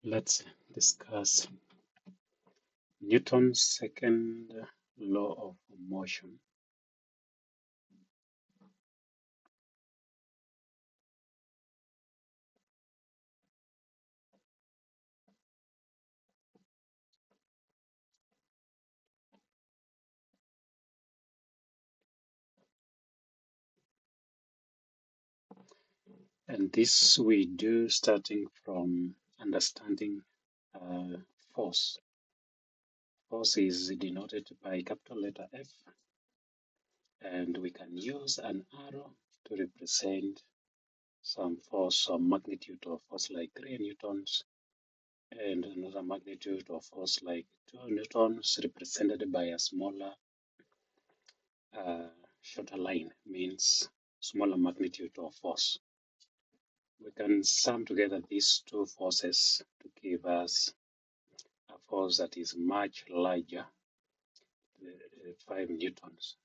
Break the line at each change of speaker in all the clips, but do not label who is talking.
Let's discuss Newton's second law of motion. And this we do starting from understanding uh, force. Force is denoted by capital letter F, and we can use an arrow to represent some force, some magnitude of force like 3 newtons, and another magnitude of force like 2 newtons represented by a smaller, shorter line, means smaller magnitude of force. We can sum together these two forces to give us a force that is much larger, 5 newtons.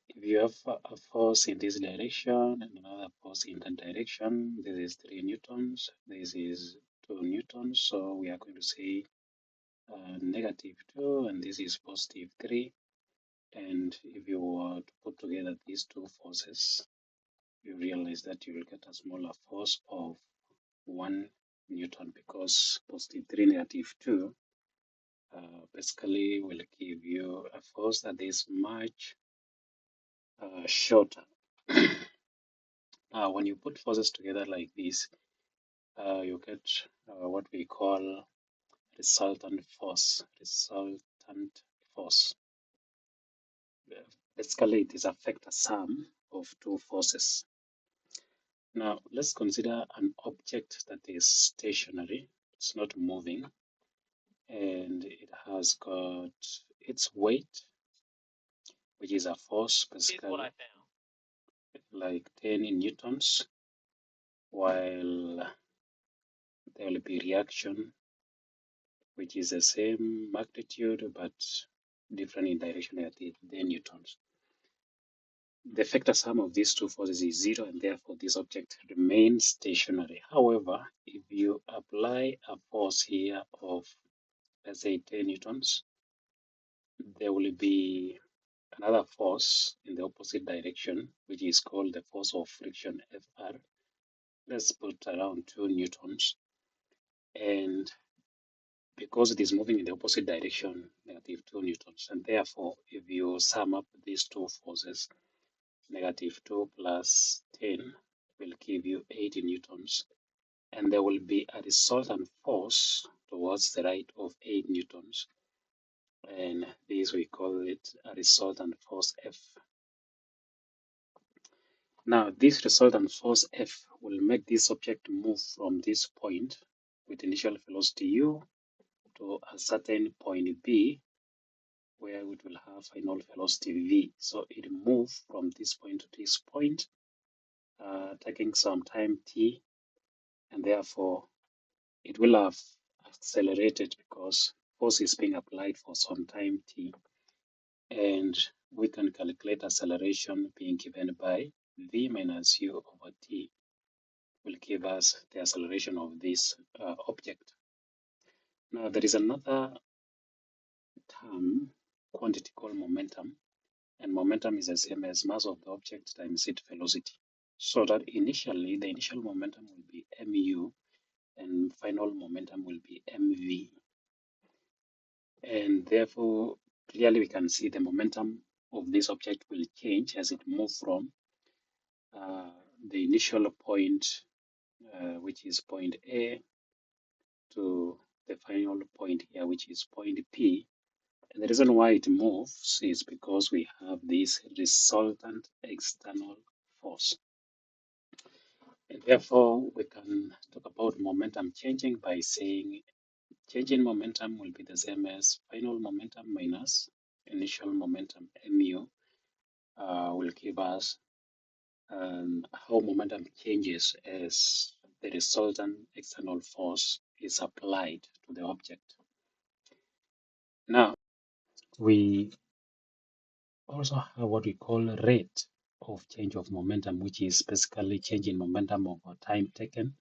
If you have a force in this direction and another force in that direction, this is 3 newtons, this is 2 newtons, so we are going to say -2, and this is +3. And if you were to put together these two forces, you realize that you will get a smaller force of 1 newton, because +3 -2 basically will give you a force that is much shorter. When you put forces together like this, you get what we call resultant force. Resultant force. Basically, it is a vector sum of two forces. Now, let's consider an object that is stationary. It's not moving, and it has got its weight, which is a force basically like 10 newtons, while there will be reaction, which is the same magnitude but different in direction at 10 newtons. The vector sum of these two forces is 0, and therefore this object remains stationary. However, if you apply a force here of, let's say, 10 newtons, there will be another force in the opposite direction, which is called the force of friction, Fr. Let's put around 2 newtons. And because it is moving in the opposite direction, -2 newtons, and therefore, if you sum up these two forces, -2 plus 10 will give you 80 newtons, and there will be a resultant force towards the right of 8 newtons, and this we call it a resultant force F. Now, this resultant force F will make this object move from this point with initial velocity u to a certain point B, where it will have final velocity v. So it moves from this point to this point, taking some time t, and therefore it will have accelerated because force is being applied for some time t. And we can calculate acceleration being given by v minus u over t will give us the acceleration of this object. Now there is another term, quantity called momentum, and momentum is the same as mass of the object times its velocity. So that initially, the initial momentum will be mu, and final momentum will be mv. And therefore, clearly we can see the momentum of this object will change as it moves from the initial point, which is point A, to the final point here, which is point P. And the reason why it moves is because we have this resultant external force. And therefore, we can talk about momentum changing by saying change in momentum will be the same as final momentum minus initial momentum mu, will give us how momentum changes as the resultant external force is applied to the object. Now, we also have what we call rate of change of momentum, which is basically change in momentum over time taken.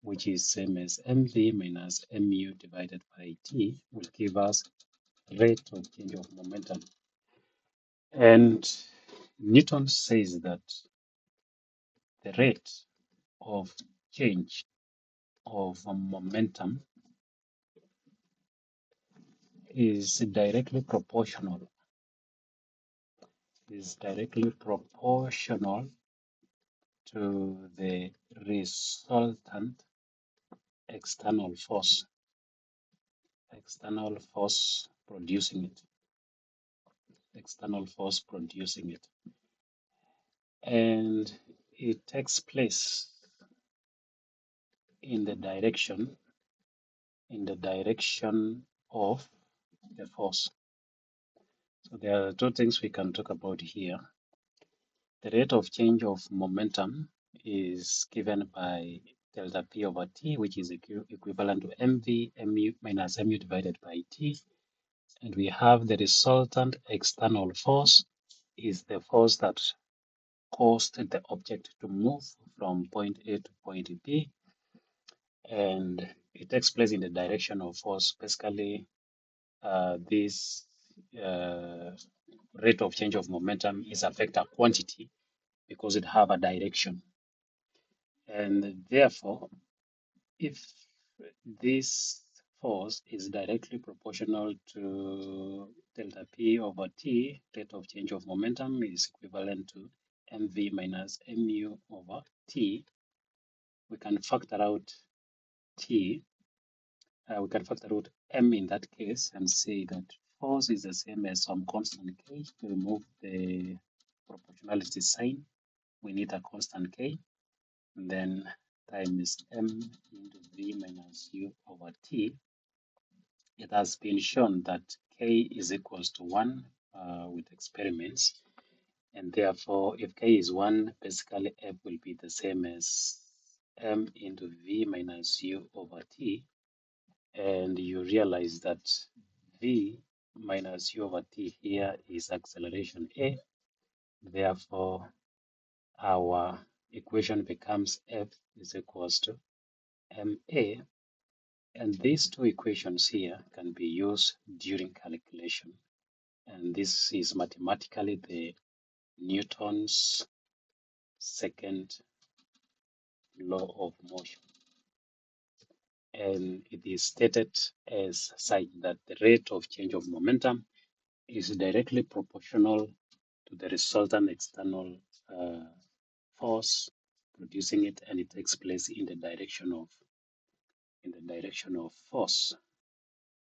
which is same as mv minus mu divided by t, will give us rate of change of momentum. And Newton says that the rate of change of momentum is directly proportional to the resultant external force producing it, and it takes place in the direction of the force. So there are two things we can talk about here. The rate of change of momentum is given by delta P over T, which is equivalent to mv mu minus mu divided by T. And we have the resultant external force is the force that caused the object to move from point A to point B. And it takes place in the direction of force. Basically, this rate of change of momentum is a vector quantity because it have a direction. And therefore, if this force is directly proportional to delta P over T, rate of change of momentum is equivalent to mv minus mu over T. We can factor out T, we can factor out m in that case and say that force is the same as some constant k. To remove the proportionality sign, we need a constant k, and then times m into v minus u over t. It has been shown that k is equals to 1 with experiments, and therefore if k is 1, basically f will be the same as m into v minus u over t, and you realize that v minus u over t here is acceleration a. Therefore, our equation becomes f is equals to ma, and these two equations here can be used during calculation. And this is mathematically the Newton's second law of motion. And it is stated as such that the rate of change of momentum is directly proportional to the resultant external force producing it, and it takes place in the direction of force.